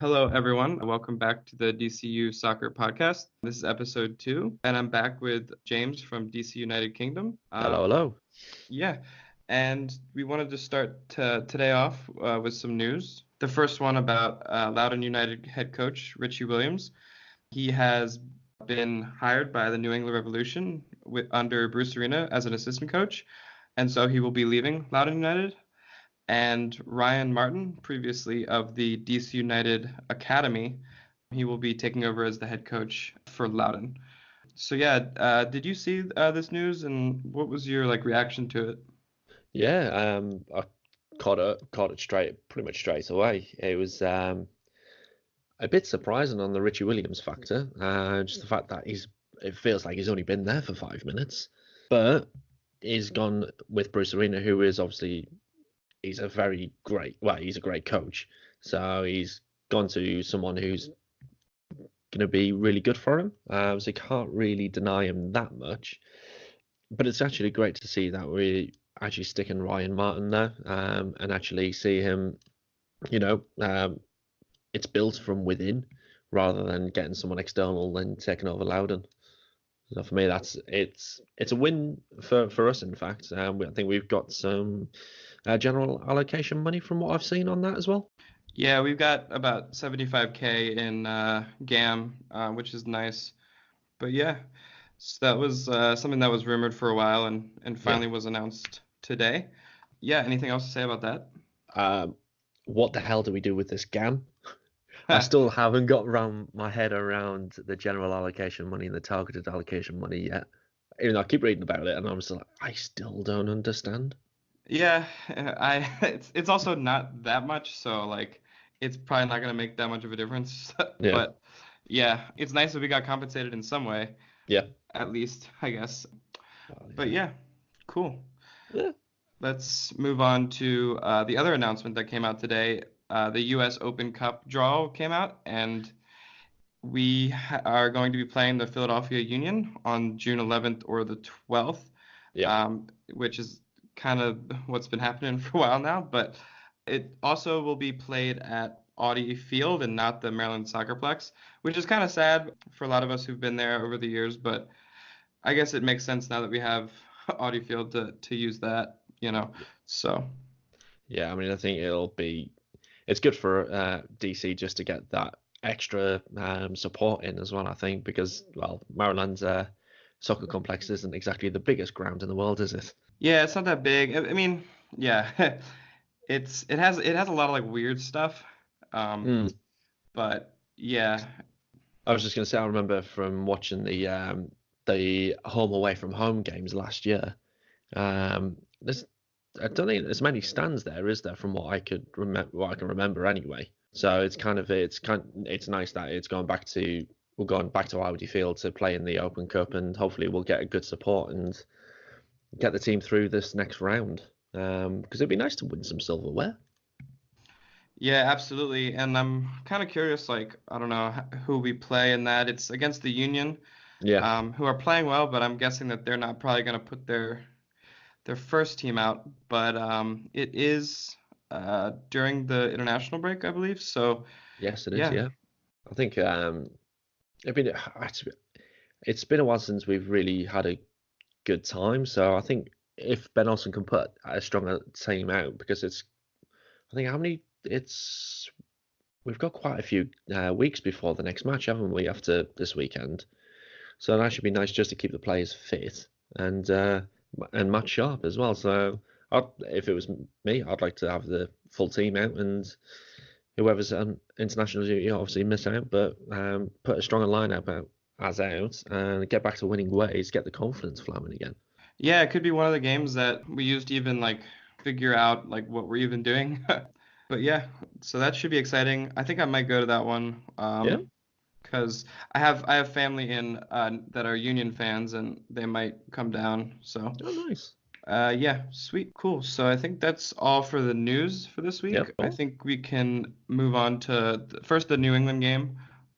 Hello, everyone. Welcome back to the DCUSoccer Podcast. This is episode 2, and I'm back with James from DC United Kingdom. Hello. Yeah, and we wanted to start today off with some news. The first one about Loudoun United head coach Richie Williams. He has been hired by the New England Revolution under Bruce Arena as an assistant coach, and so he will be leaving Loudoun United. And Ryan Martin, previously of the DC United Academy, he will be taking over as the head coach for Loudoun. So yeah, did you see this news, and what was your reaction to it? Yeah, I caught it pretty much straight away. It was a bit surprising on the Richie Williams factor. Just the fact that it feels like he's only been there for 5 minutes, but he's gone with Bruce Arena, who is obviously he's a great coach. So he's gone to someone who's going to be really good for him. So you can't really deny him that much. But it's actually great to see that we actually sticking Ryan Martin there and actually see him, it's built from within rather than getting someone external and taking over Loudoun. So for me, it's a win for us. In fact, I think we've got some general allocation money from what I've seen on that as well. Yeah, we've got about 75K in GAM, which is nice. But yeah, so that was something that was rumored for a while and finally was announced today. Yeah, anything else to say about that? What the hell do we do with this GAM? I still haven't got my head around the general allocation money and the targeted allocation money yet. Even though I keep reading about it, and I'm still like, I still don't understand. Yeah, it's also not that much, so it's probably not gonna make that much of a difference. Yeah. But yeah, it's nice that we got compensated in some way. Yeah. At least, I guess. But yeah, cool. Yeah. Let's move on to the other announcement that came out today. The U.S. Open Cup draw came out, and we are going to be playing the Philadelphia Union on June 11th or the 12th, which is kind of what's been happening for a while now. But it also will be played at Audi Field and not the Maryland Soccerplex, which is kind of sad for a lot of us who've been there over the years. But I guess it makes sense now that we have Audi Field to use that, So. Yeah, I mean, I think it's good for DC just to get that extra support in as well, I think, because, well, Maryland's soccer complex isn't exactly the biggest ground in the world, is it? Yeah, it's not that big. I mean, yeah, it has a lot of weird stuff. But yeah. I was just gonna say, I remember from watching the home away from home games last year. I don't think there's many stands there, is there? From what I can remember anyway. So it's nice that we're going back to Audi Field to play in the Open Cup, and hopefully we'll get a good support and get the team through this next round. Because it'd be nice to win some silverware. Yeah, absolutely. And I'm kind of curious, I don't know who we play in that. It's against the Union, who are playing well, but I'm guessing that they're not probably going to put their first team out. But it is during the international break, I believe. So yes, it is. Yeah, I think it's been a while since we've really had a good time. So I think if Ben Olsen can put a stronger team out, because we've got quite a few weeks before the next match, haven't we, after this weekend? So that should be nice just to keep the players fit and match sharp as well. So if it was me, I'd like to have the full team out, and whoever's on international duty obviously miss out, but put a stronger lineup out and get back to winning ways, get the confidence flowing again. Yeah, it could be one of the games that we used to even figure out what we're even doing. But yeah, so that should be exciting. I think I might go to that one. Because I have family in that are Union fans, and they might come down. So. Oh, nice. Yeah, sweet, cool. So I think that's all for the news for this week. Yep. I think we can move on to first the New England game.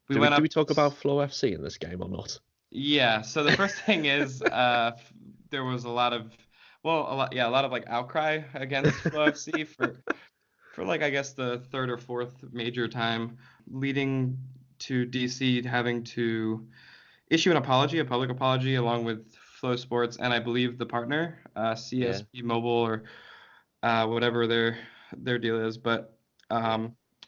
Do we talk about Flow FC in this game or not? Yeah. So the first thing is there was a lot of outcry against Flow FC for I guess the third or fourth major time. leading to DC having to issue an apology, a public apology, along with Flow Sports and I believe the partner, Yeah, CSP Mobile or whatever their deal is. But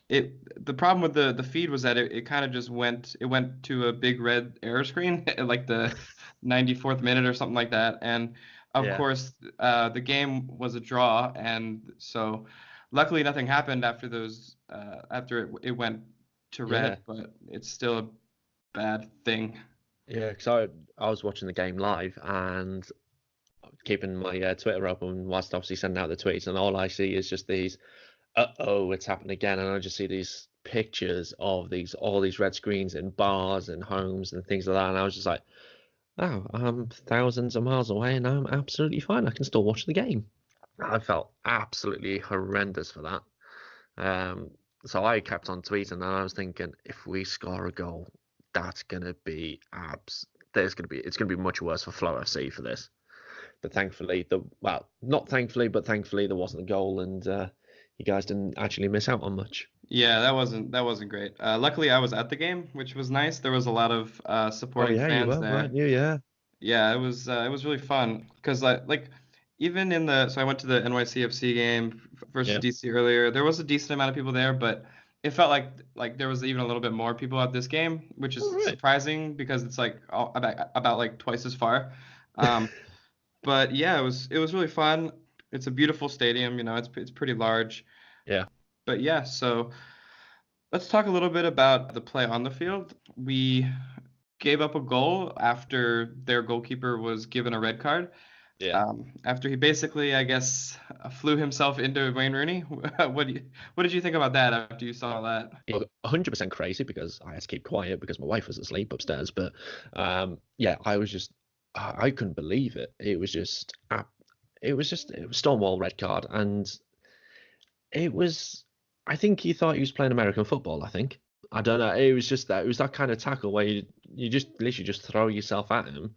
the problem with the feed was that it kind of just went to a big red error screen at like the 94th minute or something like that. And of yeah, course, the game was a draw, and so luckily nothing happened after after it went to yeah, red, but it's still a bad thing. yeah. Because I was watching the game live and keeping my Twitter open whilst obviously sending out the tweets, and all I see is just these, oh, it's happened again, and I just see these pictures of all these red screens in bars and homes and things like that, and I was just like, oh, I'm thousands of miles away and I'm absolutely fine. I can still watch the game. I felt absolutely horrendous for that. Um, so I kept on tweeting and I was thinking, if we score a goal, that's gonna be it's gonna be much worse for Flow FC for this. But thankfully, not thankfully, but thankfully there wasn't a goal, and you guys didn't actually miss out on much. Yeah, that wasn't great. Luckily, I was at the game, which was nice. There was a lot of Oh supporting yeah, you fans were, there. weren't you? Yeah. Yeah, it was really fun because like even so I went to the NYCFC game versus Yeah. DC earlier. There was a decent amount of people there, but it felt like there was even a little bit more people at this game, which is All right. surprising because it's like about like twice as far. Um, but yeah, it was really fun. It's a beautiful stadium, it's pretty large. Yeah. But yeah, so let's talk a little bit about the play on the field. We gave up a goal after their goalkeeper was given a red card. Yeah. After he basically, I guess, flew himself into Wayne Rooney. What did you think about that after you saw that? Look, 100% crazy because I had to keep quiet because my wife was asleep upstairs. But yeah, I couldn't believe it. It was Stonewall red card, and it was. I think he thought he was playing American football. I think. I don't know. It was that kind of tackle where you just literally just throw yourself at him,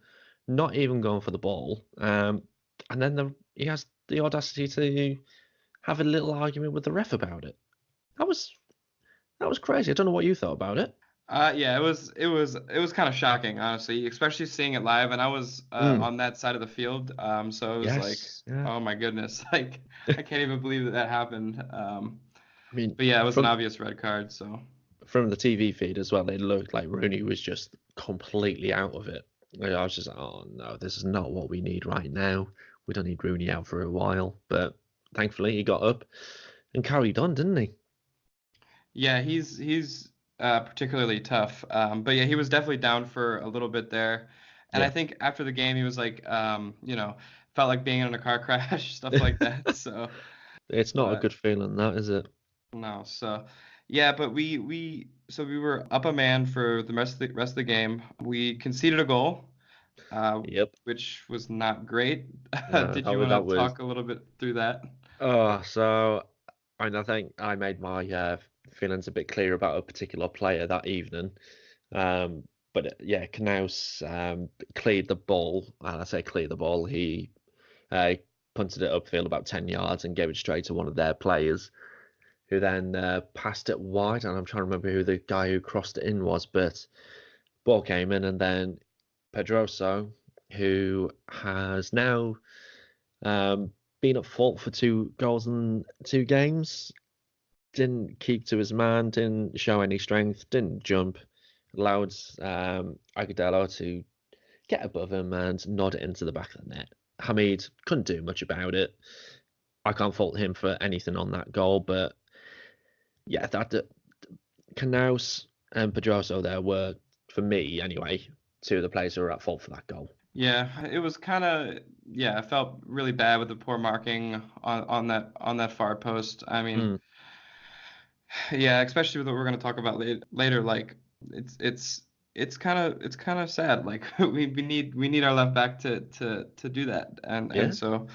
not even going for the ball. And then he has the audacity to have a little argument with the ref about it. That was that was crazy. I don't know what you thought about it. Yeah, it was kind of shocking, honestly, especially seeing it live, and I was Mm, on that side of the field, so it was like, yes. Yeah. oh my goodness, like I can't even believe that happened. I mean, But yeah, it was an from obvious red card, so. the TV feed as well, it looked like Rooney was just completely out of it. And I was just like, oh no, this is not what we need right now. We don't need Rooney out for a while. But thankfully, he got up and carried on, didn't he? Yeah, he's particularly tough. But yeah, he was definitely down for a little bit there. And I Yeah. think after the game, he was like, felt like being in a car crash, stuff like that. So, It's not a but good feeling, that is it? no, so yeah, but we were up a man for the rest of the game. We conceded a goal, uh, Yep. which was not great. No, Did you want that to was. talk a little bit through that? Oh, so I think I made my feelings a bit clear about a particular player that evening. But yeah, Knaus cleared the ball, and I say cleared the ball. He uh, punted it upfield about 10 yards and gave it straight to one of their players, who then passed it wide. And I'm trying to remember who the guy who crossed it in was, but ball came in, and then Pedroso, who has now um, been at fault for 2 goals in 2 games, didn't keep to his man, didn't show any strength, didn't jump, allowed Agudelo to get above him and nod it into the back of the net. Hamid couldn't do much about it. I can't fault him for anything on that goal, but yeah, that Knaus and Pedroso there were, for me anyway, two of the players who were at fault for that goal. Yeah, it was kind of yeah. I felt really bad with the poor marking on that far post. I mean, Mm, yeah, especially with what we're going to talk about later. Like it's it's it's kind of sad. Like we need our left back to do that, and yeah, so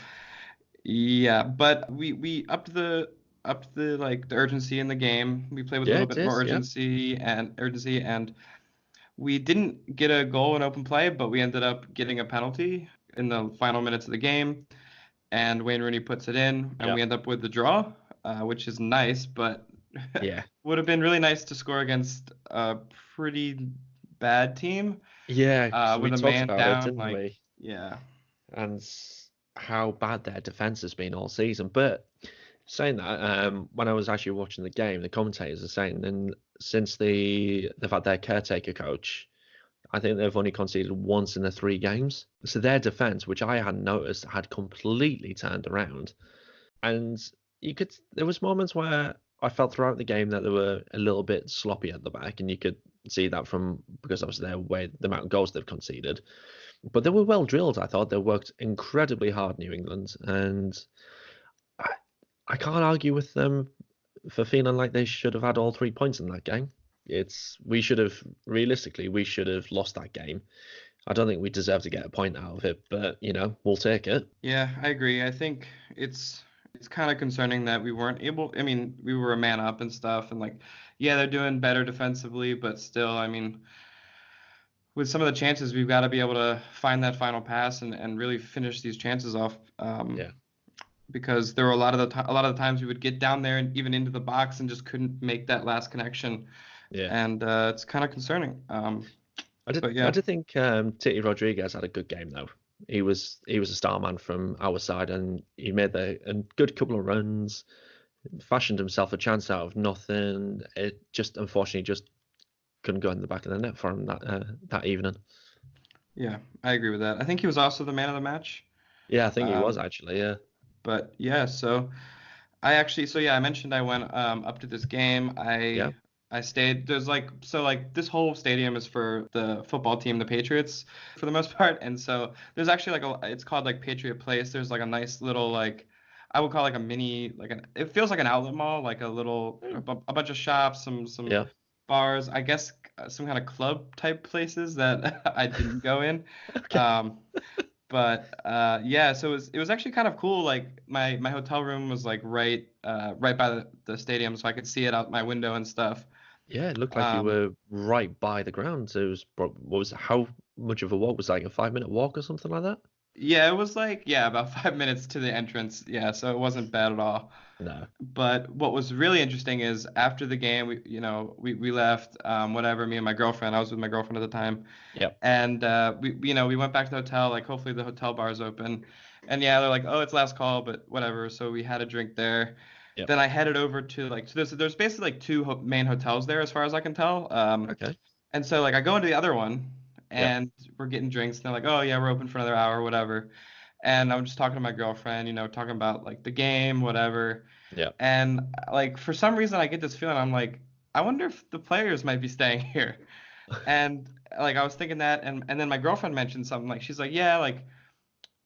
yeah. But we upped the like the urgency in the game. We played with a yeah, little it bit more is. Yeah, urgency, and we didn't get a goal in open play, but we ended up getting a penalty in the final minutes of the game, and Wayne Rooney puts it in, and yeah, we end up with the draw, which is nice, but Yeah. Would have been really nice to score against a pretty bad team Yeah, because we with a talked man about it, down. didn't Like, we? yeah, And how bad their defense has been all season. But saying that, when I was actually watching the game, the commentators are saying, and since they've had their caretaker coach, I think they've only conceded once in the 3 games. So their defense, which I hadn't noticed, had completely turned around. And there was moments where I felt throughout the game that they were a little bit sloppy at the back, and you could see that because obviously the amount of goals they've conceded. But they were well drilled. I thought they worked incredibly hard, New England, and I, I can't argue with them for feeling like they should have had all 3 points in that game. Realistically, we should have lost that game. I don't think we deserve to get a point out of it, but we'll take it. yeah, I agree. I think it's kind of concerning that we weren't able. I mean, we were a man up and stuff, and like, yeah, they're doing better defensively, but still, I mean, with some of the chances, we've got to be able to find that final pass and really finish these chances off. Yeah, Because there were a lot of the times we would get down there and even into the box and just couldn't make that last connection, yeah. and it's kind of concerning. I did. But I yeah, did think Titi Rodriguez had a good game though. He was a star man from our side, and he made a good couple of runs, fashioned himself a chance out of nothing. It just unfortunately just couldn't go in the back of the net for him that evening. yeah, I agree with that. I think he was also the man of the match. Yeah, I think he was Um, actually. Yeah, but yeah, so I actually, so yeah, I mentioned I went up to this game. yeah. I stayed. There's like so like this whole stadium is for the football team, the Patriots, for the most part. And so there's actually like it's called like Patriot Place. There's like a nice little like I would call like a mini like it feels like an outlet mall, like a bunch of shops, some Yeah. bars, I guess some kind of club type places that I didn't go in. Okay. Um, but yeah, so it was actually kind of cool. Like my hotel room was like right by the stadium, so I could see it out my window and stuff. Yeah, it looked like you Um, were right by the ground. So what was how much of a walk was it, like a 5 minute walk or something like that? yeah, it was like yeah, about 5 minutes to the entrance. Yeah, so it wasn't bad at all. No. But what was really interesting is after the game, we left, whatever, me and my girlfriend. I was with my girlfriend at the time, Yep. and we went back to the hotel. Like hopefully the hotel bar is open, and yeah, they're like, oh, it's last call, but whatever. So we had a drink there. Yep. Then I headed over to like so there's basically like two main hotels there as far as I can tell. Okay. And so like I go into the other one Yep. and we're getting drinks and they're like, oh yeah, we're open for another hour, whatever. And I'm just talking to my girlfriend, talking about like the game, whatever. Yep. And like for some reason I get this feeling I'm like, I wonder if the players might be staying here. And like I was thinking that and then my girlfriend mentioned something like she's like, yeah, like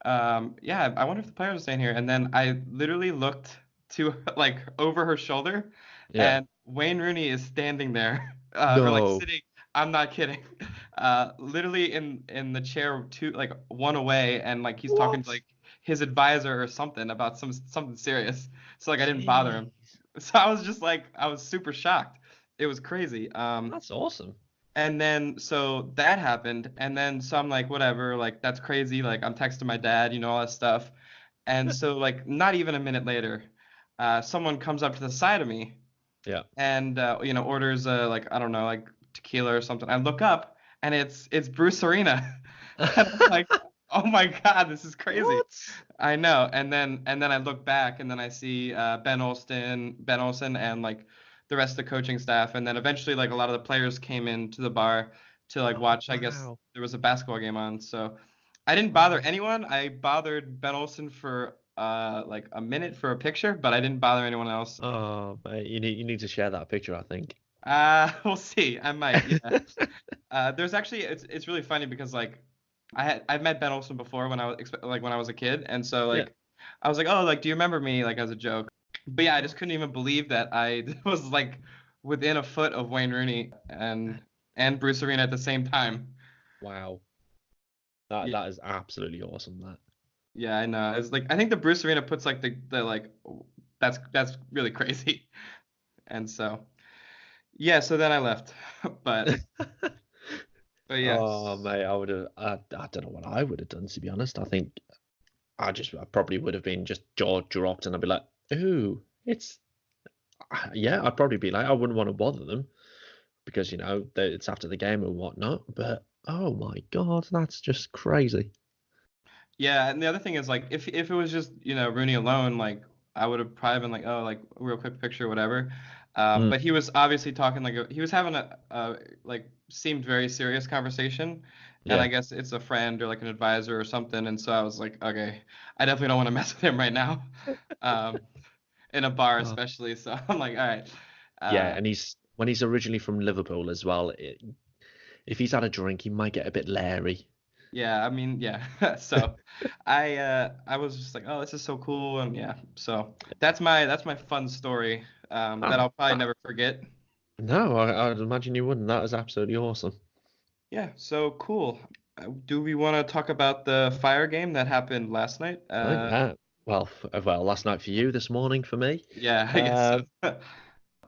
yeah, I wonder if the players are staying here. And then I literally looked to like over her shoulder Yeah. and Wayne Rooney is standing there or like No. sitting, I'm not kidding. Literally in the chair two like one away and like he's talking to What? like his advisor or something about something serious. So like I didn't bother him. Jeez. So I was just like I was super shocked. It was crazy. That's awesome. And then so that happened, and then so I'm like, whatever, like that's crazy. Like I'm texting my dad, all that stuff. And so like not even a minute later, someone comes up to the side of me Yeah. and orders like I don't know, like tequila or something. I look up and it's Bruce Arena. And I'm like, oh my God, this is crazy. What? I know. And then I look back and then I see Ben Olsen and like the rest of the coaching staff. And then eventually like a lot of the players came into the bar to like Oh, watch. I guess wow. there was a basketball game on. So I didn't bother Oh, anyone. I bothered Ben Olsen for like a minute for a picture, but I didn't bother anyone else. oh, mate, you need to share that picture, I think. We'll see. I might. Yeah. There's actually it's really funny because like I've met Ben Olsen before when I was like when I was a kid, and so Yeah. like I was like, oh, like do you remember me like as a joke? But yeah, I just couldn't even believe that I was like within a foot of Wayne Rooney and Bruce Arena at the same time. Wow. That Yeah, that is absolutely awesome. That. yeah, I know. It's like I think the Bruce Arena puts like the like that's really crazy. And so yeah, so then I left, but but yeah. Oh, mate, I would have. I don't know what I would have done, to be honest. I think I probably would have been just jaw dropped, and I'd be like, "Ooh, it's." Yeah, I'd probably be like, I wouldn't want to bother them because, it's after the game and whatnot. But oh my God, that's just crazy. Yeah, and the other thing is like if it was just Rooney alone, like I would have probably been like, oh, like real quick picture, whatever. Mm, But he was obviously talking like he was having a like seemed very serious conversation, and I yeah. guess it's a friend or like an advisor or something, and so I was like, okay, I definitely don't want to mess with him right now, um, in a bar Oh. especially. So I'm like, all right, Yeah, uh, and when he's originally from Liverpool as well, if he's had a drink, he might get a bit leery. yeah, I mean, yeah. So I was just like, oh, this is so cool, and yeah. So that's my fun story that Ah, I'll probably ah, never forget. no, I'd imagine you wouldn't. That is absolutely awesome. Yeah, so cool. Do we want to talk about the fire game that happened last night? Oh yeah. Well, last night for you, this morning for me. Yeah, I guess Um, so.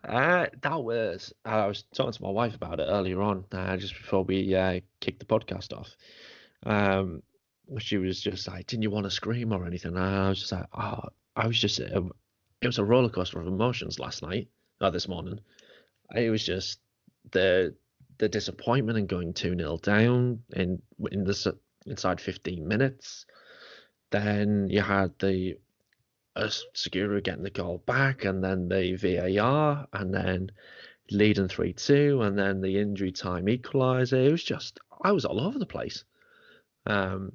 that was I was talking to my wife about it earlier on, just before we kicked the podcast off. Um, she was just like, "Didn't you want to scream or anything?" And I was just like, "Oh, I was just it was a roller coaster of emotions last night, this morning. It was just the the disappointment in going 2-0 down in inside 15 minutes. Then you had the Segura getting the goal back, and then the VAR, and then leading 3-2, and then the injury time equaliser. It was just, I was all over the place. Um,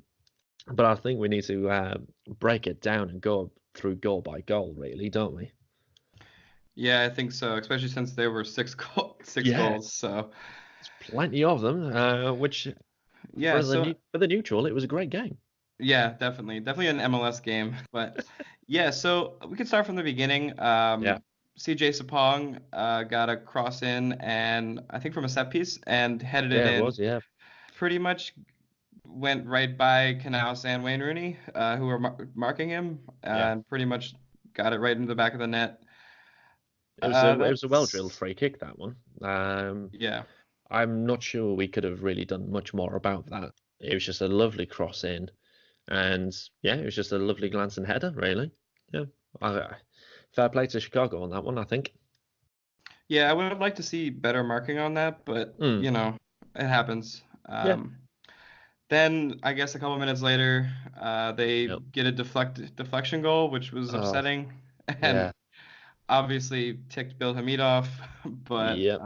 but I think we need to break it down and go through goal by goal, really, don't we? Yeah, I think so, especially since there were six Yeah, goals. So there's plenty of them. Which yeah, so for the neutral, it was a great game. yeah, definitely an MLS game. But yeah, so we could start from the beginning. Yeah, CJ Sapong got a cross in, and I think from a set piece, and headed it yeah, it in. was. Yeah, Pretty much went right by Canals and Wayne Rooney, who were marking him, yeah. and pretty much got it right into the back of the net. It was a well drilled That's free kick, that one. Yeah, I'm not sure we could have really done much more about that. It was just a lovely cross in, and yeah, it was just a lovely glancing header, really. Yeah, fair play to Chicago on that one, I think. yeah. I would have liked to see better marking on that, but Mm, it happens. yeah, Then I guess a couple minutes later, they yep. get a deflection goal, which was Oh, upsetting, and yeah, obviously ticked Bill Hamid off. But yep,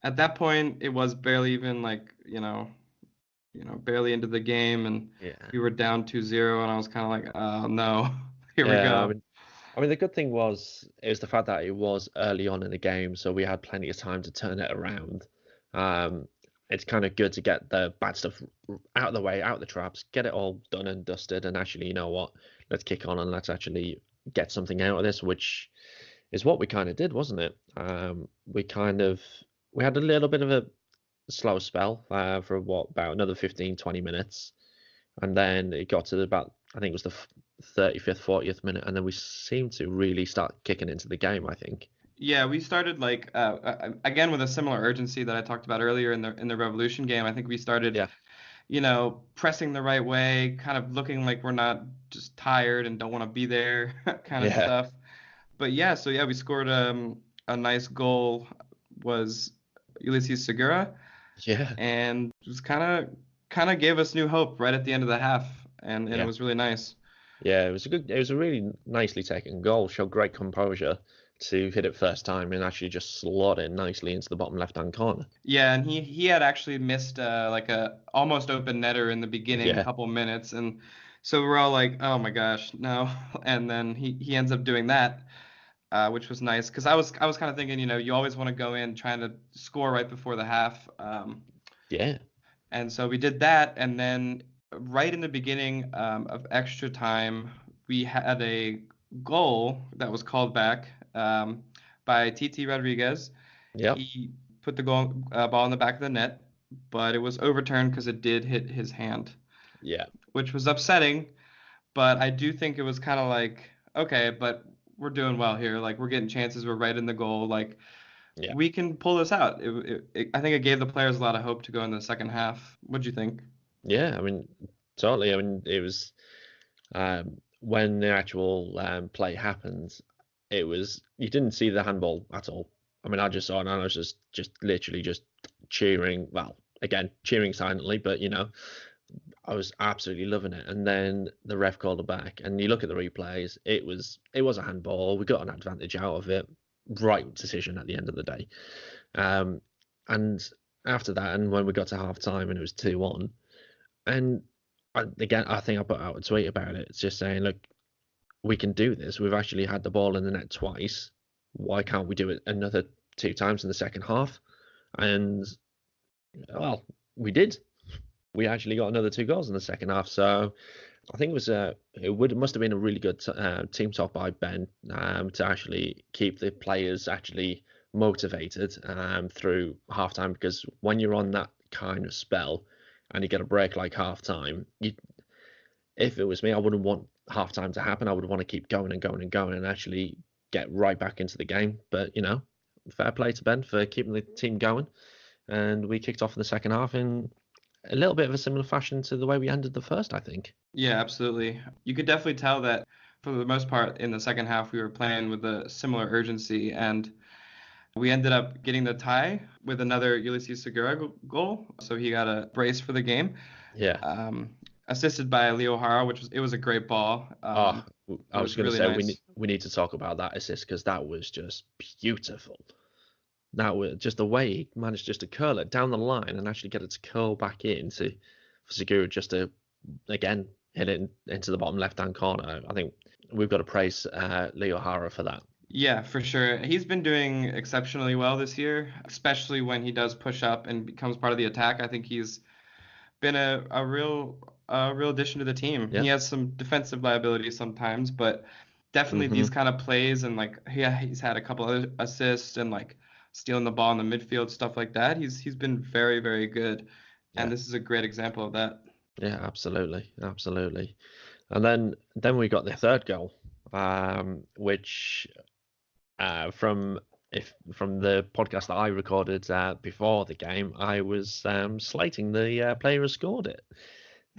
at that point, it was barely even like barely into the game, and yeah, we were down 2-0, and I was kind of like, oh no, here we yeah. go. I mean, the good thing was it was the fact that it was early on in the game, so we had plenty of time to turn it around. Um, it's kind of good to get the bad stuff out of the way, out of the traps, get it all done and dusted, and actually, you know what? Let's kick on and let's actually get something out of this, which is what we kind of did, wasn't it? We had a little bit of a slow spell for about another 15, 20 minutes, and then it got to about, I think it was the 35th, 40th minute, and then we seemed to really start kicking into the game, I think. Yeah, we started like again with a similar urgency that I talked about earlier in the Revolution game. I think we started, Yeah, pressing the right way, kind of looking like we're not just tired and don't want to be there kind of yeah, stuff. But yeah, so yeah, we scored a nice goal was Ulysses Segura, yeah, and it was kind of gave us new hope right at the end of the half, and it yeah. was really nice. Yeah, it was a really nicely taken goal, showed great composure to hit it first time and actually just slot it nicely into the bottom left-hand corner. Yeah, and he had actually missed like a almost open netter in the beginning Yeah, couple minutes, and so we're all like, oh my gosh, no. And then he ends up doing that, which was nice because I was kind of thinking, you always want to go in trying to score right before the half, yeah, and so we did that, and then right in the beginning of extra time, we had a goal that was called back by TT Rodriguez. yep, He put the ball in the back of the net, but it was overturned because it did hit his hand, yeah, which was upsetting. But I do think it was kind of like, okay, but we're doing well here. Like we're getting chances. We're right in the goal. Like yeah. we can pull this out. I think it gave the players a lot of hope to go in the second half. What'd you think? Yeah, I mean, totally. I mean, it was when the actual play happened. you didn't see the handball at all. I mean, I just saw it and I was just literally just cheering. Well, again, cheering silently, but I was absolutely loving it. And then the ref called it back, and you look at the replays. It was a handball. We got an advantage out of it. Right decision at the end of the day. And after that, and when we got to half time and it was 2-1, and I think I put out a tweet about it. It's just saying, look, we can do this. We've actually had the ball in the net twice. Why can't we do it another 2 times in the second half? And well, we did. We actually got another 2 goals in the second half. So I think it must have been a really good team talk by Ben to actually keep the players actually motivated through halftime, because when you're on that kind of spell and you get a break like halftime, if it was me, I wouldn't want halftime to happen. I would want to keep going and going and going and actually get right back into the game. But fair play to Ben for keeping the team going, and we kicked off in the second half in a little bit of a similar fashion to the way we ended the first, I think. Yeah, absolutely. You could definitely tell that for the most part in the second half we were playing with a similar urgency, and we ended up getting the tie with another Ulysses Segura goal. So he got a brace for the game. Yeah. Assisted by Leo Hara, it was a great ball. I was going to say nice. we need to talk about that assist, because that was just beautiful. That was just the way he managed just to curl it down the line and actually get it to curl back in for Segura just to, again, hit it into the bottom left-hand corner. I think we've got to praise Leo Hara for that. Yeah, for sure. He's been doing exceptionally well this year, especially when he does push up and becomes part of the attack. I think he's been a real addition to the team. Yeah. He has some defensive liabilities sometimes, but definitely these kind of plays, and he's had a couple of assists and stealing the ball in the midfield, stuff like that. He's been very, very good, and this is a great example of that. Yeah, absolutely. And then we got the third goal, which from the podcast that I recorded before the game, I was slating the player who scored it.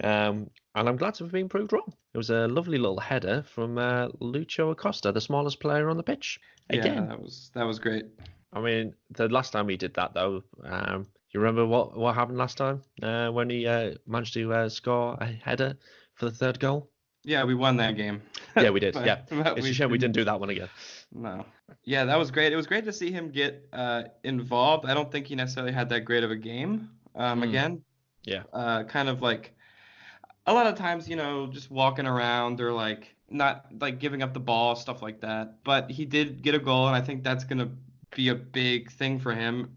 And I'm glad to have been proved wrong. It was a lovely little header from Lucho Acosta, the smallest player on the pitch. Again. Yeah, that was great. I mean, the last time he did that, though, you remember what happened last time when he managed to score a header for the third goal? Yeah, we won that game. Yeah, we did. But it's a shame we didn't do that one again. No. Yeah, that was great. It was great to see him get involved. I don't think he necessarily had that great of a game again. Yeah. Kind of a lot of times, just walking around or not giving up the ball, stuff like that. But he did get a goal, and I think that's going to be a big thing for him,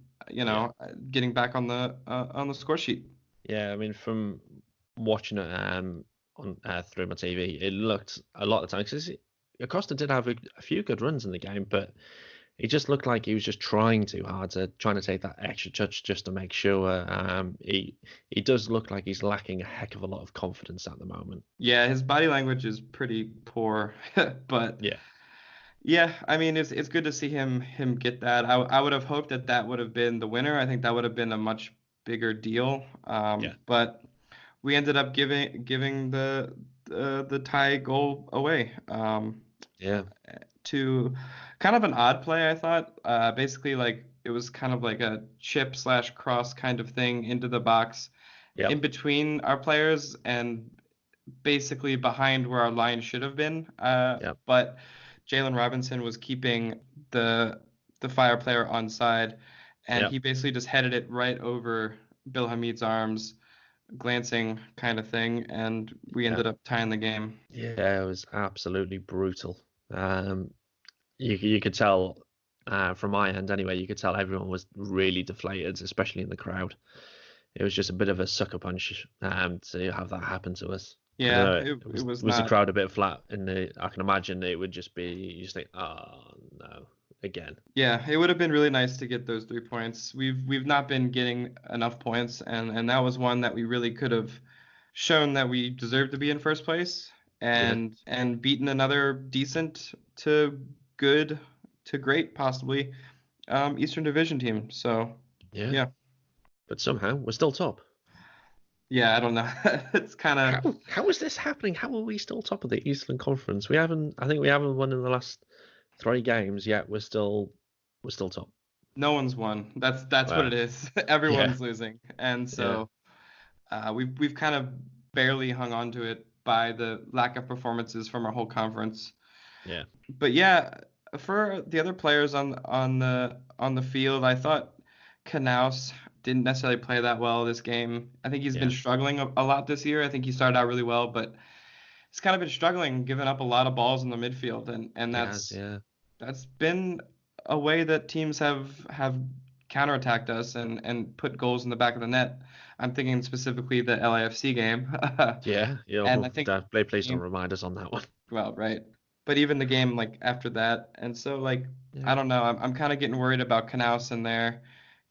getting back on the score sheet. Yeah, I mean, from watching it through my TV, it looked a lot of times, because Acosta did have a few good runs in the game, but he just looked like he was just trying too hard, trying to take that extra touch just to make sure. He does look like he's lacking a heck of a lot of confidence at the moment. Yeah, his body language is pretty poor, but yeah, I mean, it's good to see him get that. I would have hoped that would have been the winner. I think that would have been a much bigger deal. But we ended up giving the tie goal away. To kind of an odd play, I thought. Basically, it was kind of like a chip/cross kind of thing into the box, in between our players and basically behind where our line should have been. But Jalen Robinson was keeping the Fire player onside, and he basically just headed it right over Bill Hamid's arms, glancing kind of thing, and we ended up tying the game. Yeah, it was absolutely brutal. You could tell from my end anyway, you could tell everyone was really deflated, especially in the crowd. It was just a bit of a sucker punch to have that happen to us. Yeah, it was the crowd a bit flat? I can imagine it would just be, you just think, oh no, again. Yeah, it would have been really nice to get those 3 points. We've not been getting enough points, and that was one that we really could have shown that we deserved to be in first place, and beaten another decent to good to great, possibly, Eastern Division team. So yeah. But somehow we're still top. Yeah, I don't know. It's kind of... How is this happening? How are we still top of the Eastern Conference? I think we haven't won in the last 3 games, yet we're still top. No one's won. That's what Wow. it is. Yeah, Everyone's losing, and yeah, so we've kind of barely hung on to it by the lack of performances from our whole conference. yeah, But yeah, for the other players on the field, I thought Knaus didn't necessarily play that well this game. I think he's been yeah. struggling a lot this year. I think he started out really well, but he's kind of been struggling, giving up a lot of balls in the midfield, and He has, yeah, that's been a way that teams have counterattacked us and put goals in the back of the net. I'm thinking specifically the LAFC game, yeah. and I think Please don't remind us on that one. well, right. But even the game like after that, and so like Yeah, I don't know, I'm kind of getting worried about Knaus in there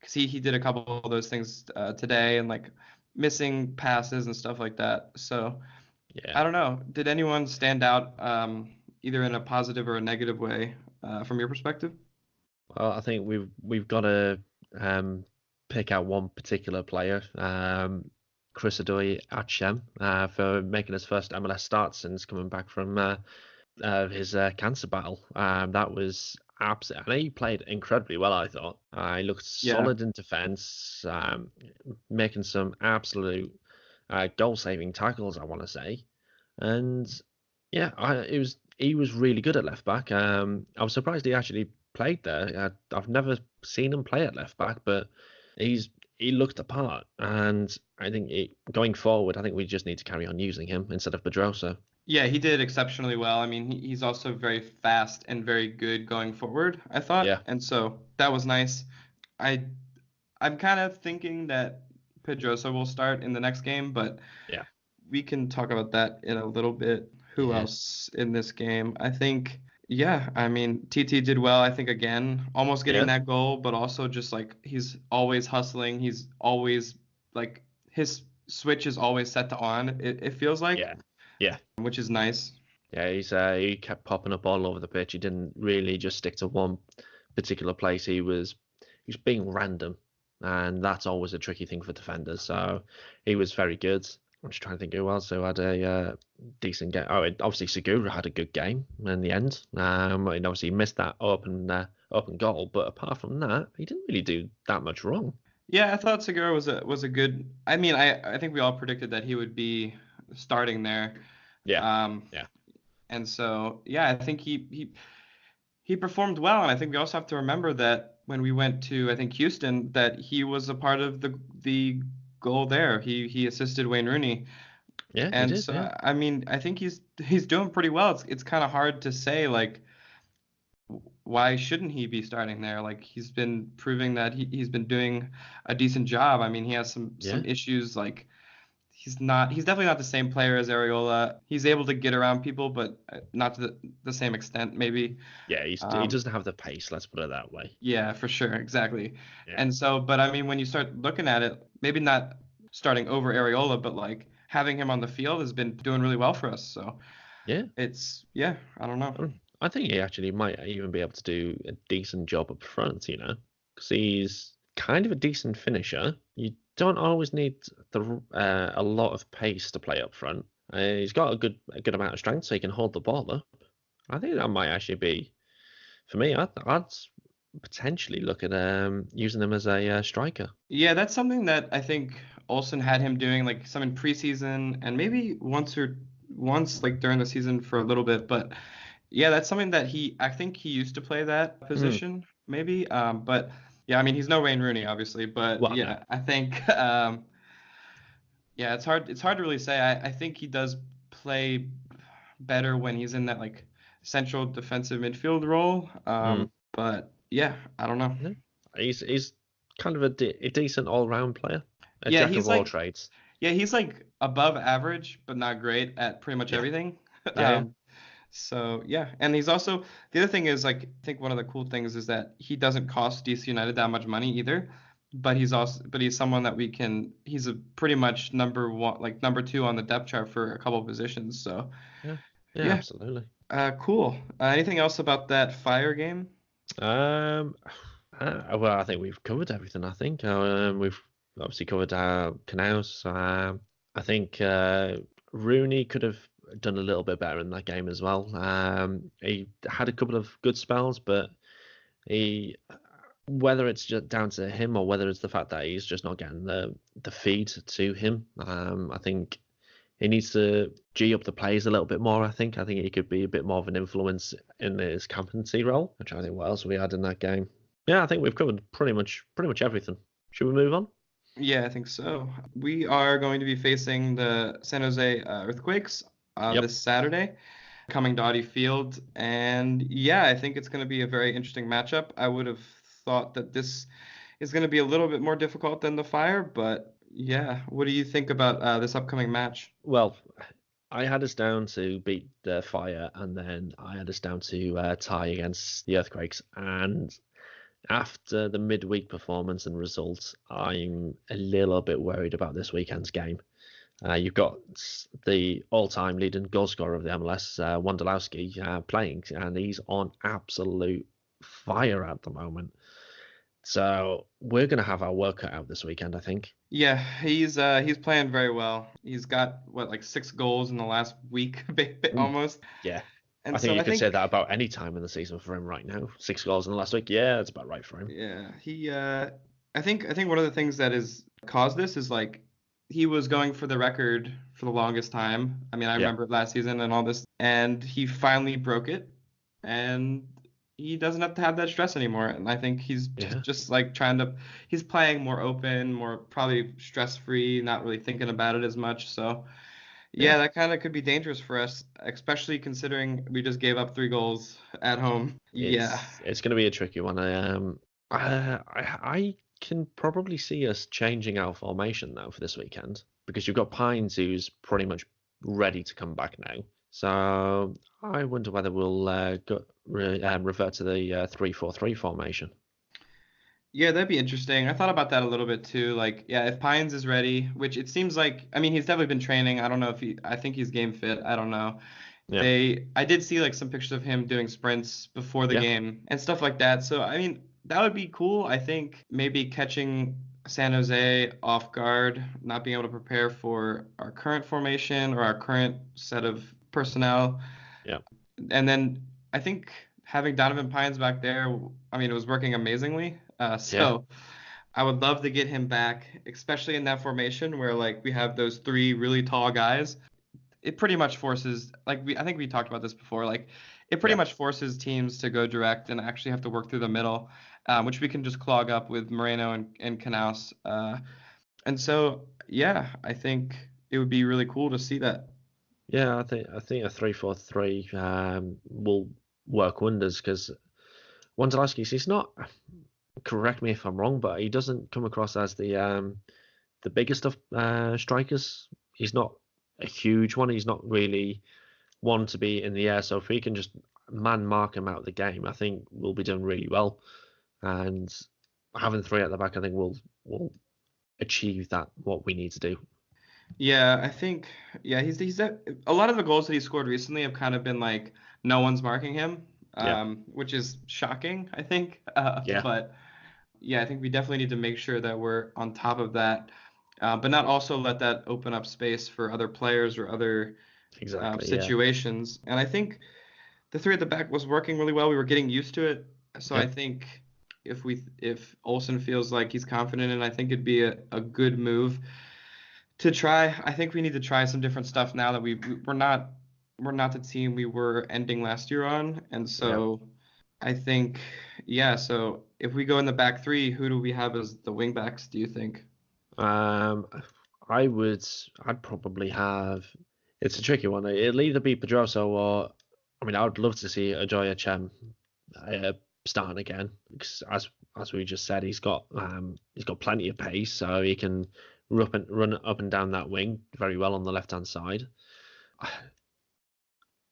because he did a couple of those things today and like missing passes and stuff like that. So yeah. I don't know. Did anyone stand out either in a positive or a negative way from your perspective? Well, I think we've got to pick out one particular player, Chris Adoy Achem, for making his first MLS start since coming back from his cancer battle. That was absolutely, and he played incredibly well, I thought. He looked Yeah. solid in defence, making some absolute goal-saving tackles, I want to say. And yeah, he was really good at left back. I was surprised he actually played there. I've never seen him play at left back, but he looked apart. And I think going forward, I think we just need to carry on using him instead of Pedrosa. Yeah, he did exceptionally well. I mean, he's also very fast and very good going forward, I thought. Yeah, And so that was nice. I I'm kind of thinking that Pedrosa will start in the next game, but yeah, we can talk about that in a little bit. Who yeah, else in this game? I think, yeah, I mean, TT did well, I think, again, almost getting yeah, that goal, but also just like he's always hustling. He's always like his switch is always set to on, it feels like, yeah, yeah. which is nice. Yeah, he kept popping up all over the pitch. He didn't really just stick to one particular place. He was being random, and that's always a tricky thing for defenders. So he was very good. I'm just trying to think who else who had a decent game. Oh, obviously Segura had a good game in the end. And obviously he missed that open goal, but apart from that, he didn't really do that much wrong. Yeah, I thought Segura was a good. I mean, I think we all predicted that he would be starting there. Yeah, Um, yeah, and so yeah, I think he performed well, and I think we also have to remember that when we went to I think Houston, that he was a part of the goal there. He assisted Wayne Rooney, yeah, he and did. so Yeah, I mean I think he's doing pretty well. It's kind of hard to say like why shouldn't he be starting there? Like he's been proving that he's been doing a decent job. I mean he has yeah, some issues like he's definitely not the same player as Areola. He's able to get around people, but not to the same extent maybe. yeah. He Um, doesn't have the pace. Let's put it that way. Yeah, for sure, exactly. Yeah, And so, but I mean, when you start looking at it, maybe not starting over Areola, but like having him on the field has been doing really well for us. So yeah. yeah, I don't know. I think he actually might even be able to do a decent job up front, because he's kind of a decent finisher. You don't always need a lot of pace to play up front. He's got a good amount of strength, so he can hold the ball up. I think that might actually be for me. I'd potentially look at using him as a striker. Yeah, that's something that I think Olsen had him doing like some in preseason and maybe once like during the season for a little bit. But yeah, that's something that I think he used to play that Hmm. position maybe. But yeah, I mean, he's no Wayne Rooney, obviously. But Well, no. yeah, I think yeah, it's hard to really say. I think he does play better when he's in that like central defensive midfield role. Hmm. But yeah, I don't know. No. He's kind of a decent all round player, a Yeah, jack he's of all like trades. yeah, he's like above average, but not great at pretty much Yeah, everything. yeah, yeah. So yeah, and he's also the other thing is like I think one of the cool things is that he doesn't cost DC United that much money either, but he's someone that he's a pretty much number one like number two on the depth chart for a couple of positions. So Yeah, yeah, yeah, absolutely. cool. Anything else about that Fire game? Um, well, I think we've covered everything. I think we've obviously covered Knaus. I think Rooney could have done a little bit better in that game as well. He had a couple of good spells, but whether it's just down to him or whether it's the fact that he's just not getting the feed to him, I think he needs to G up the plays a little bit more. I think he could be a bit more of an influence in his captaincy role. I'm trying to think what else we had in that game. Yeah, I think we've covered pretty much everything. Should we move on? Yeah, I think so. We are going to be facing the San Jose Earthquakes this Saturday, coming to Audi Field. And yeah, I think it's going to be a very interesting matchup. I would have thought that this is going to be a little bit more difficult than the Fire, but yeah, what do you think about this upcoming match? Well, I had us down to beat the Fire, and then I had us down to tie against the Earthquakes. And after the midweek performance and results, I'm a little bit worried about this weekend's game. You've got the all-time leading goal scorer of the MLS, Wondolowski, playing, and he's on absolute fire at the moment. So we're going to have our work cut out this weekend, I think. Yeah, he's playing very well. He's got like 6 goals in the last week, almost. Yeah. And I think you could say that about any time in the season for him right now. 6 goals in the last week. Yeah, that's about right for him. Yeah, I think one of the things that has caused this is like he was going for the record for the longest time. I mean, I remember it last season and all this, and he finally broke it, and he doesn't have to have that stress anymore. And I think he's just like he's playing more open, more probably stress-free, not really thinking about it as much. So yeah, that kind of could be dangerous for us, especially considering we just gave up 3 goals at home. It's going to be a tricky one. I can probably see us changing our formation now for this weekend, because you've got Pines, who's pretty much ready to come back now. So I wonder whether we'll revert to the 3-4-3 formation. Yeah, that'd be interesting. I thought about that a little bit too. Like, yeah, if Pines is ready, which it seems like, I mean, he's definitely been training. I don't know I think he's game fit. I don't know. Yeah. I did see like some pictures of him doing sprints before the game and stuff like that. So, I mean, that would be cool. I think maybe catching San Jose off guard, not being able to prepare for our current formation or our current set of personnel. Yeah. And then I think having Donovan Pines back there, I mean, it was working amazingly. I would love to get him back, especially in that formation where like we have those 3 really tall guys. It pretty much forces, like I think we talked about this before, like it pretty much forces teams to go direct and actually have to work through the middle, which we can just clog up with Moreno and Knaus. And so, yeah, I think it would be really cool to see that. Yeah, I think a 3-4-3 will work wonders, because Wondolowski, he's not, correct me if I'm wrong, but he doesn't come across as the biggest of strikers. He's not a huge one. He's not really one to be in the air. So if we can just man mark him out of the game, I think we'll be doing really well. And having 3 at the back, I think we'll achieve what we need to do. Yeah, I think he's a lot of the goals that he scored recently have kind of been like no one's marking him, which is shocking, I think. But yeah, I think we definitely need to make sure that we're on top of that, but not also let that open up space for other players or other situations. And I think the 3 at the back was working really well. We were getting used to it. So I think if Olsen feels like he's confident, and I think it'd be a good move to try. I think we need to try some different stuff now that we're not the team we were ending last year on. And so I think, so if we go in the back 3, who do we have as the wing backs, do you think? I'd probably have, it's a tricky one. It'll either be Pedroso or, I mean, I would love to see Ajoya Chem starting again, because as we just said, he's got plenty of pace, so he can run up and down that wing very well on the left-hand side.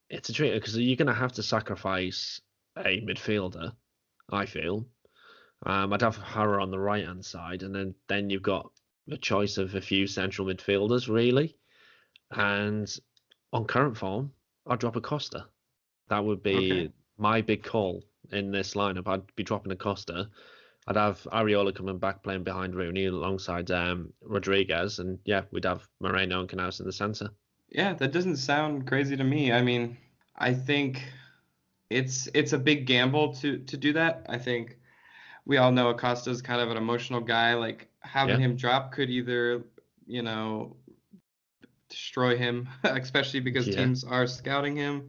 It's a trick, because you're going to have to sacrifice a midfielder, I feel. I'd have Hara on the right-hand side, and then you've got a choice of a few central midfielders, really. And on current form, I'd drop Acosta. That would be my big call in this lineup. I'd be dropping Acosta. I'd have Areola coming back playing behind Rooney alongside Rodriguez, and we'd have Moreno and Knaus in the centre. Yeah, that doesn't sound crazy to me. I mean, I think it's a big gamble to do that. I think we all know Acosta's kind of an emotional guy. Like having Yeah, him drop could either, you know, destroy him, especially because yeah, teams are scouting him.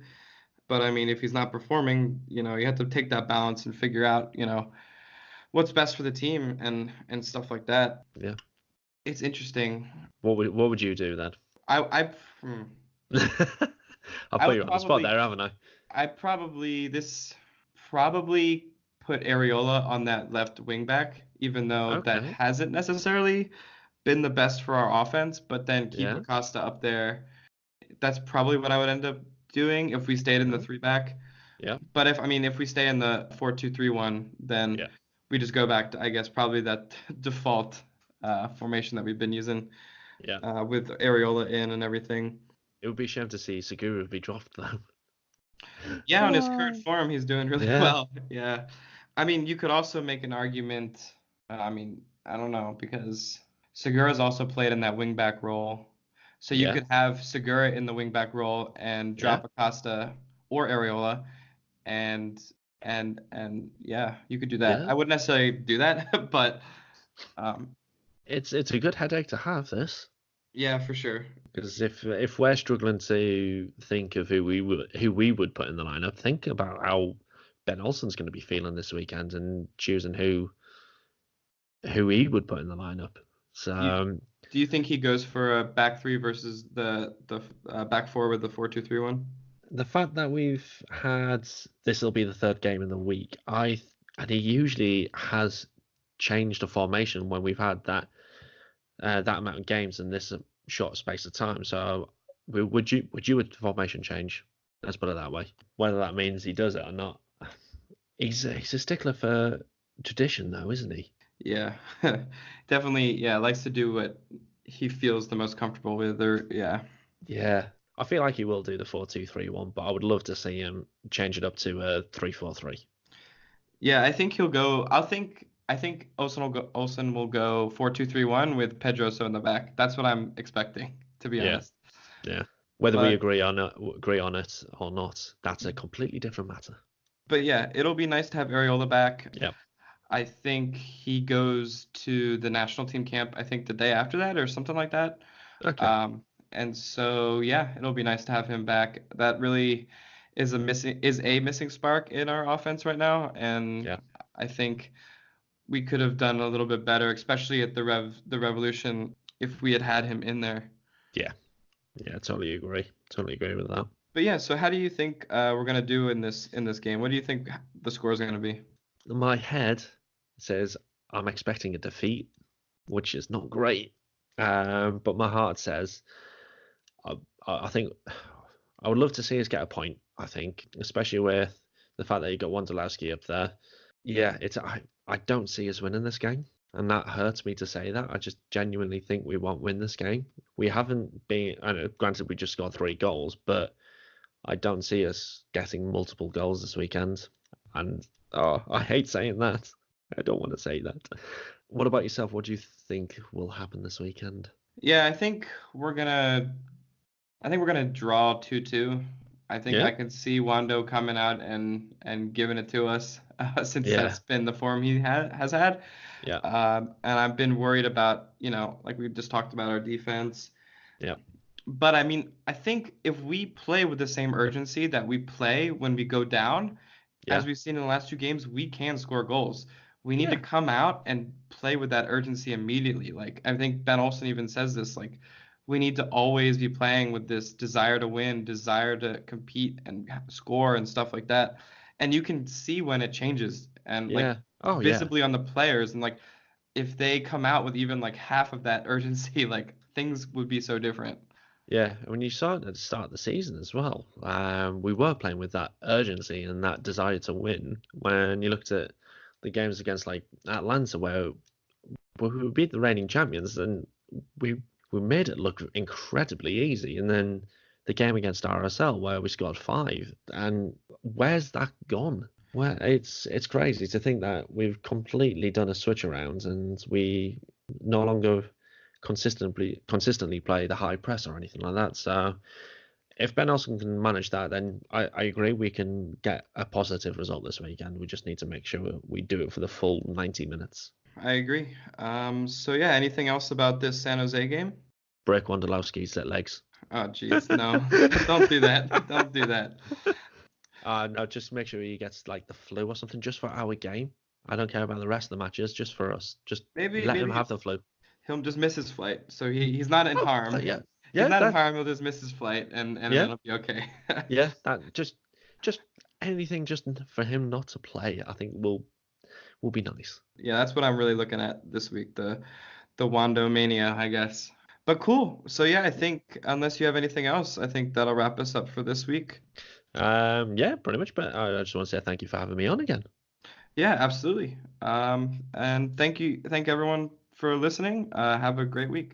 But I mean, if he's not performing, you have to take that balance and figure out, what's best for the team and stuff like that. yeah. It's interesting. What would you do then? I I hmm, I'll I put would you on the spot probably there, haven't I? I probably this probably put Areola on that left wing back, even though that Okay. hasn't necessarily been the best for our offense, but then keep Yeah. Acosta up there. That's probably what I would end up doing if we stayed in the Okay. three back. Yeah. But if we stay in the 4-2-3-1, then Yeah. we just go back to, I guess, probably that default formation that we've been using Yeah. with Areola in and everything. It would be a shame to see Segura be dropped though. Yeah, on his current Oh. form, he's doing really Yeah. well. Yeah. I mean, you could also make an argument. I mean, I don't know, because Segura's also played in that wingback role. So you Yeah. could have Segura in the wingback role and Yeah. drop Acosta or Areola, and and yeah, you could do that. Yeah. I wouldn't necessarily do that, but um, It's a good headache to have this. yeah, for sure. Because if we're struggling to think of who we would put in the lineup, think about how Ben Olsen's going to be feeling this weekend and choosing who he would put in the lineup. So Do you do you think he goes for a back three versus the back four with the 4-2-3-1? the fact that we've had this will be the third game in the week, and he usually has changed a formation when we've had that amount of games in this short space of time. So would you a formation change? Let's put it that way. Whether that means he does it or not, he's a stickler for tradition, though, isn't he? Yeah, definitely. Yeah, likes to do what he feels the most comfortable with. Or yeah, Yeah, I feel like he will do the 4-2-3-1, but I would love to see him change it up to a 3-4-3. yeah. I think he'll go. I think Olsen will go 4-2-3-1 with Pedroso in the back. That's what I'm expecting, to be Yeah, honest. yeah. Whether we But agree on it or not, that's a completely different matter. but yeah, it'll be nice to have Areola back. Yeah. I think he goes to the national team camp, I think the day after that or something like that. Okay. Um, and so yeah, it'll be nice to have him back. That really is a missing spark in our offense right now, and Yeah. I think we could have done a little bit better, especially at the Revolution, if we had had him in there. Yeah. Yeah. Totally agree. Totally agree with that. But yeah, so how do you think we're gonna do in this game? What do you think the score is gonna be? My head says I'm expecting a defeat, which is not great. But my heart says I, I think I would love to see us get a point. I think, especially with the fact that you got Wondolowski up there. Yeah, I don't see us winning this game, and that hurts me to say that. I just genuinely think we won't win this game. We haven't been. I know, granted, we just scored 3 goals, but I don't see us getting multiple goals this weekend. And I hate saying that. I don't want to say that. What about yourself? What do you think will happen this weekend? Yeah, I think we're gonna draw 2-2. I think Yeah, I can see Wando coming out and giving it to us since yeah, that's been the form he has had. yeah, And I've been worried about, like we just talked about our defense. yeah, But I mean, I think if we play with the same urgency that we play when we go down, as yeah, we've seen in the last 2 games, we can score goals. We need to yeah, come out and play with that urgency immediately. Like I think Ben Olsen even says this, like we need to always be playing with this desire to win, desire to compete and score and stuff like that. And you can see when it changes and like yeah. Oh, yeah, visibly on the players and like if they come out with even like half of that urgency, like things would be so different. yeah. When you saw it at the start of the season as well, we were playing with that urgency and that desire to win. When you looked at the games against like Atlanta, where we beat the reigning champions, and we we made it look incredibly easy. And then the game against RSL where we scored 5, and where's that gone? Where it's crazy to think that we've completely done a switch around and we no longer consistently play the high press or anything like that. So if Ben Olsen can manage that, then I agree we can get a positive result this weekend. We just need to make sure we do it for the full 90 minutes. I agree. So yeah, anything else about this San Jose game? Break Wondolowski's legs. Oh jeez, no, don't do that. Don't do that. No, just make sure he gets like the flu or something just for our game. I don't care about the rest of the matches, just for us. Just let him have the flu. He'll just miss his flight, so he's not in harm. Yeah, he's not in harm. He'll just miss his flight, and it'll be okay. Yeah, that just anything just for him not to play, I think will be nice. Yeah, that's what I'm really looking at this week, the Wando mania, I guess. But cool. So yeah, I think unless you have anything else, I think that'll wrap us up for this week. Yeah, pretty much. But I just want to say thank you for having me on again. Yeah, absolutely. And thank everyone for listening. Have a great week.